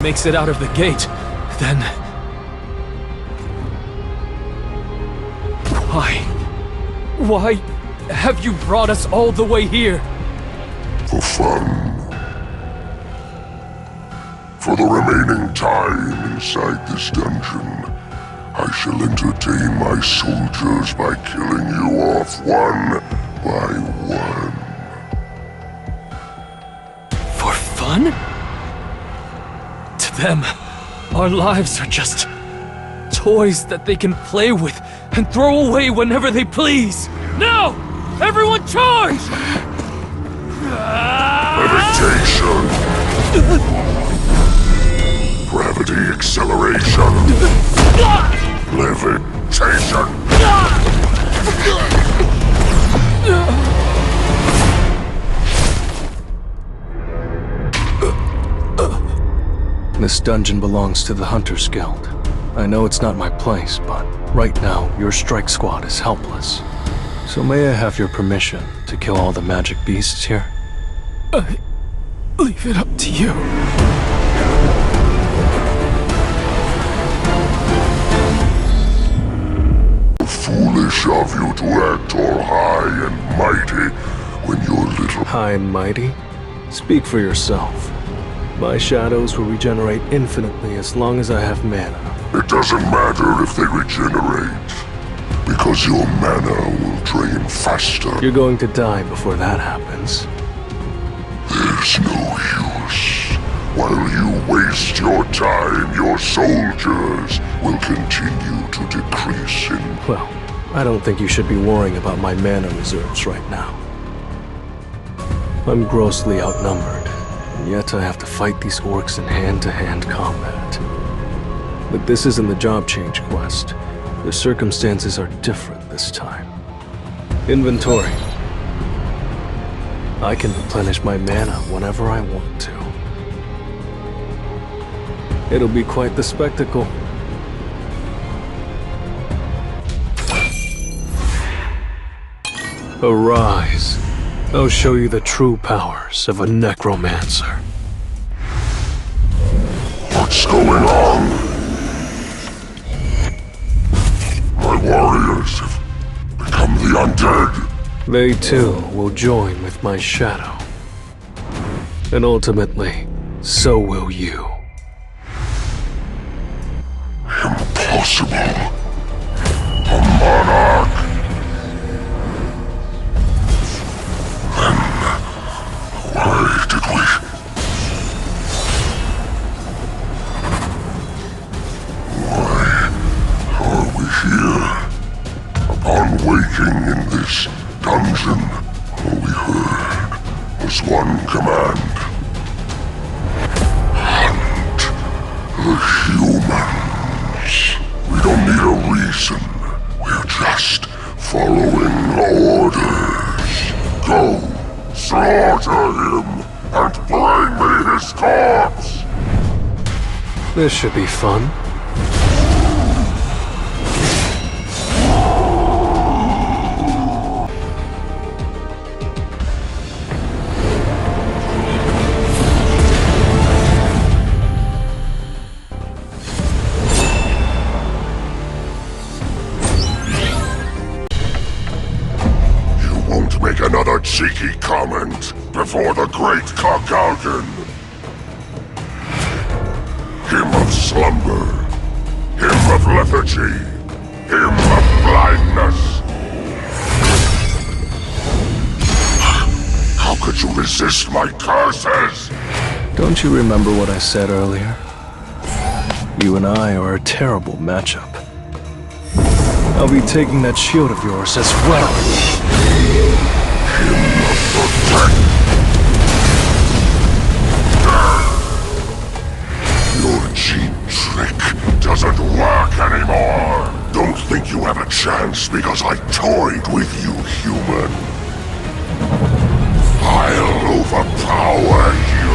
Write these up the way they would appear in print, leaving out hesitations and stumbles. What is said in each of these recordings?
makes it out of the gate, then... Why have you brought us all the way here? For fun. For the remaining time inside this dungeon, I shall entertain my soldiers by killing you off one by one. For fun? To them, our lives are just toys that they can play with and throw away whenever they please. Now! Everyone charge! Levitation! Gravity acceleration! Levitation! This dungeon belongs to the Hunters Guild. I know it's not my place, but right now, your strike squad is helpless. So may I have your permission to kill all the magic beasts here? I leave it up to you. Foolish of you to act all high and mighty when you're little. High and mighty? Speak for yourself. My shadows will regenerate infinitely as long as I have mana. It doesn't matter if they regenerate, because your mana will drain faster. You're going to die before that happens. There's no use. While you waste your time, your soldiers will continue to decrease in... Well, I don't think you should be worrying about my mana reserves right now. I'm grossly outnumbered, and yet I have to fight these orcs in hand-to-hand combat. But this isn't the job change quest. The circumstances are different this time. Inventory. I can replenish my mana whenever I want to. It'll be quite the spectacle. Arise. I'll show you the true powers of a Necromancer. What's going on? My warriors have become the undead. They too will join with my shadow. And ultimately, so will you. Impossible. A monarch. Then why did we... Why are we here? Upon waking in this dungeon, all we heard was one command. Hunt the humans. We don't need a reason. We're just following orders. Go, slaughter him, and bring me his corpse! This should be fun. Make another cheeky comment before the great Kargalgan. Him of slumber, him of lethargy, him of blindness. How could you resist my curses? Don't you remember what I said earlier? You and I are a terrible matchup. I'll be taking that shield of yours as well. Your cheap trick doesn't work anymore. Don't think you have a chance because I toyed with you, human. I'll overpower you.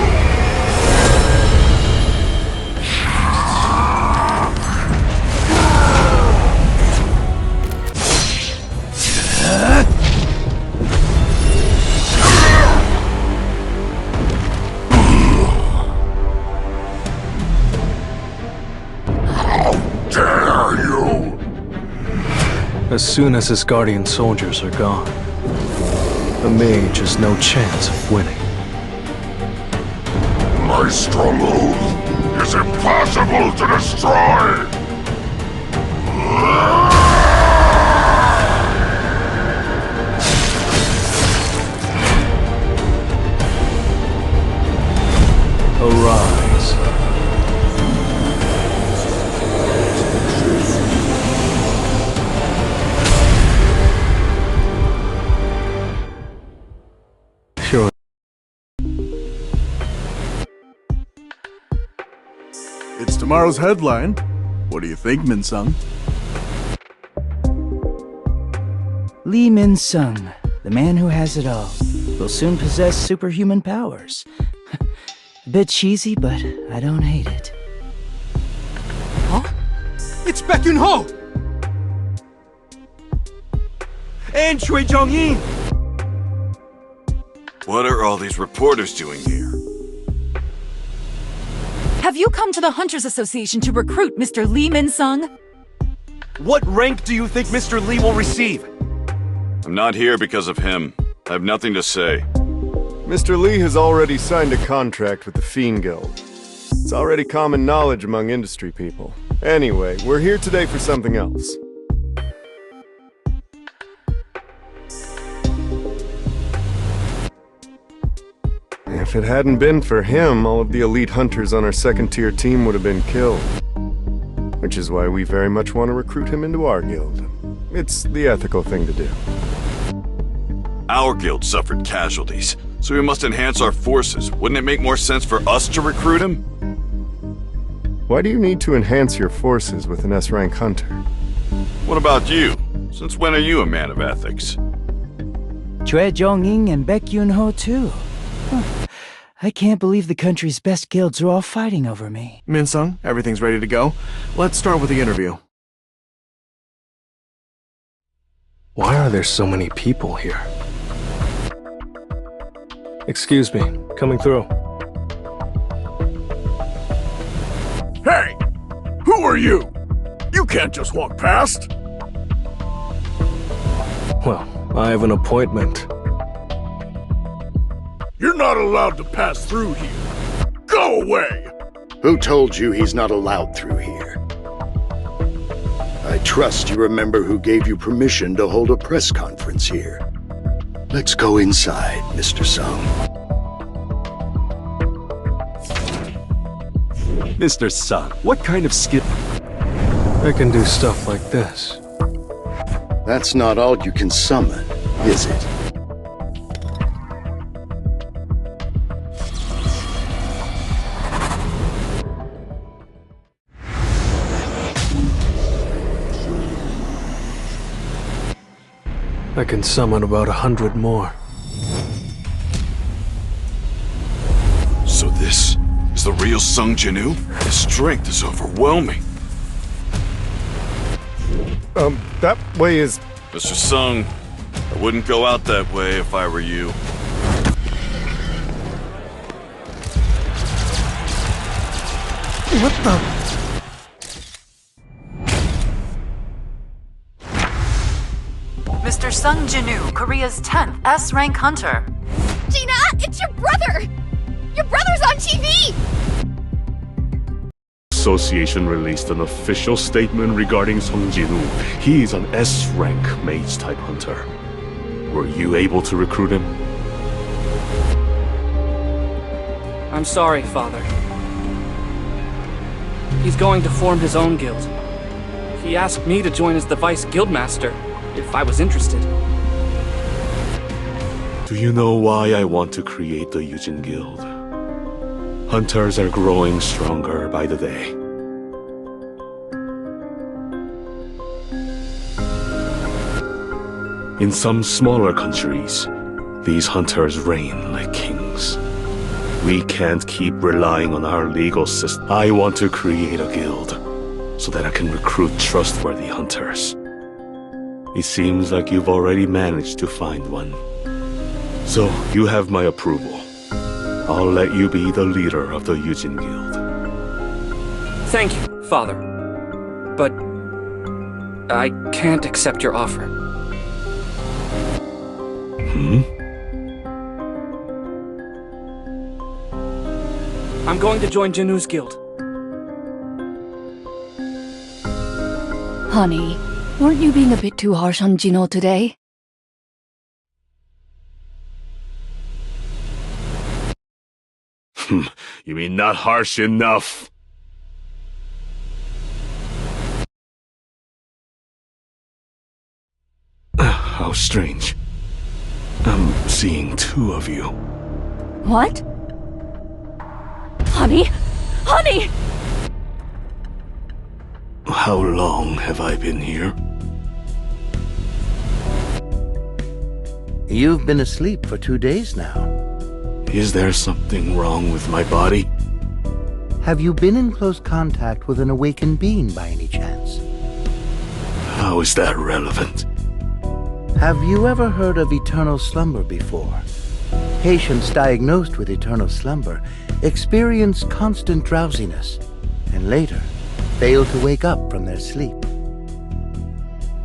As soon as his guardian soldiers are gone, the mage has no chance of winning. My stronghold is impossible to destroy! Arise. Sure. It's tomorrow's headline. What do you think, Min-sung? Lee Min-sung, the man who has it all, will soon possess superhuman powers. A bit cheesy, but I don't hate it. Huh? It's Baek Yun-ho! And Choi Jong-in! What are all these reporters doing here? Have you come to the Hunters Association to recruit Mr. Lee Min-sung? What rank do you think Mr. Lee will receive? I'm not here because of him. I have nothing to say. Mr. Lee has already signed a contract with the Fiend Guild. It's already common knowledge among industry people. Anyway, we're here today for something else. If it hadn't been for him, all of the elite hunters on our second-tier team would have been killed. Which is why we very much want to recruit him into our guild. It's the ethical thing to do. Our guild suffered casualties, so we must enhance our forces. Wouldn't it make more sense for us to recruit him? Why do you need to enhance your forces with an S-rank hunter? What about you? Since when are you a man of ethics? Choi Jong-in and Baek Yun-ho too. Huh. I can't believe the country's best guilds are all fighting over me. Min-sung, everything's ready to go. Let's start with the interview. Why are there so many people here? Excuse me, coming through. Hey! Who are you? You can't just walk past! Well, I have an appointment. You're not allowed to pass through here. Go away! Who told you he's not allowed through here? I trust you remember who gave you permission to hold a press conference here. Let's go inside, Mr. Sung. Mr. Sung, what kind of skill? I can do stuff like this. That's not all you can summon, is it? I can summon about 100 more. So this is the real Sung Jinwoo? His strength is overwhelming. That way is... Mr. Sung, I wouldn't go out that way if I were you. What the... Mr. Sung Jinwoo, Korea's 10th S-rank hunter. Gina, it's your brother! Your brother's on TV! Association released an official statement regarding Sung Jinwoo. He is an S-rank mage-type hunter. Were you able to recruit him? I'm sorry, Father. He's going to form his own guild. He asked me to join as the Vice Guildmaster, if I was interested. Do you know why I want to create the Yujin Guild? Hunters are growing stronger by the day. In some smaller countries, these hunters reign like kings. We can't keep relying on our legal system. I want to create a guild so that I can recruit trustworthy hunters. It seems like you've already managed to find one. So, you have my approval. I'll let you be the leader of the Yujin Guild. Thank you, Father. But I can't accept your offer. I'm going to join Jinwoo's guild. Honey, weren't you being a bit too harsh on Jinwoo today? You mean not harsh enough? How strange. I'm seeing two of you. What? Honey? Honey! How long have I been here? You've been asleep for 2 days now. Is there something wrong with my body? Have you been in close contact with an awakened being by any chance? How is that relevant? Have you ever heard of eternal slumber before? Patients diagnosed with eternal slumber experience constant drowsiness and later fail to wake up from their sleep.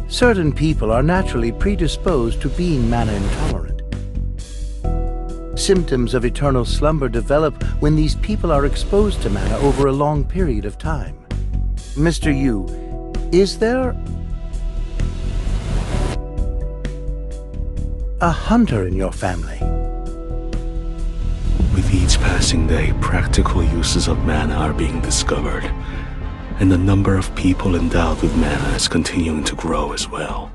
Certain people are naturally predisposed to being mana intolerant. Symptoms of eternal slumber develop when these people are exposed to mana over a long period of time. Mr. Yu, is there a hunter in your family? With each passing day, practical uses of mana are being discovered, and the number of people endowed with mana is continuing to grow as well.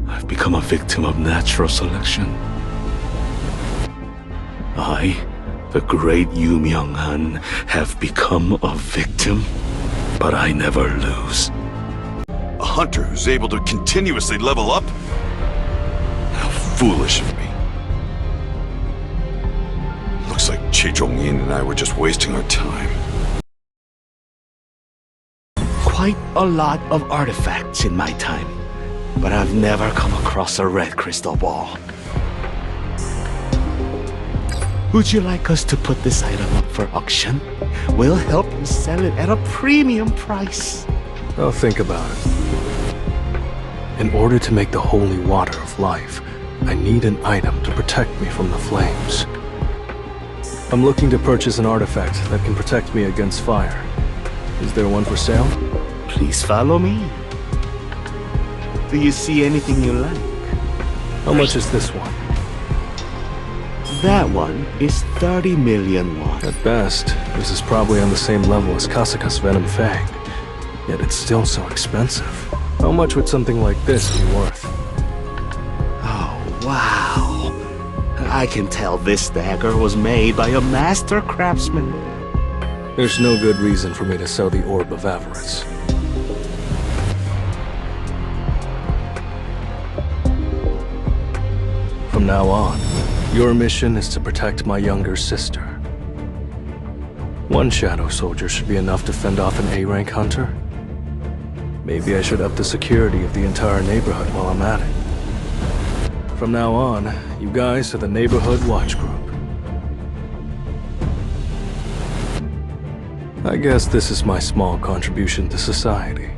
I've become a victim of natural selection. I, the great Yu Myung-han, have become a victim, but I never lose. A hunter who's able to continuously level up? How foolish of me. Looks like Che Zhongyin and I were just wasting our time. Quite a lot of artifacts in my time, but I've never come across a red crystal ball. Would you like us to put this item up for auction? We'll help you sell it at a premium price. I'll think about it. In order to make the holy water of life, I need an item to protect me from the flames. I'm looking to purchase an artifact that can protect me against fire. Is there one for sale? Please follow me. Do you see anything you like? How much is this one? That one is 30 million won. At best, this is probably on the same level as Kasaka's Venom Fang. Yet it's still so expensive. How much would something like this be worth? Oh, wow. I can tell this dagger was made by a master craftsman. There's no good reason for me to sell the Orb of Avarice. From now on, your mission is to protect my younger sister. One shadow soldier should be enough to fend off an A-rank hunter. Maybe I should up the security of the entire neighborhood while I'm at it. From now on, you guys are the neighborhood watch group. I guess this is my small contribution to society.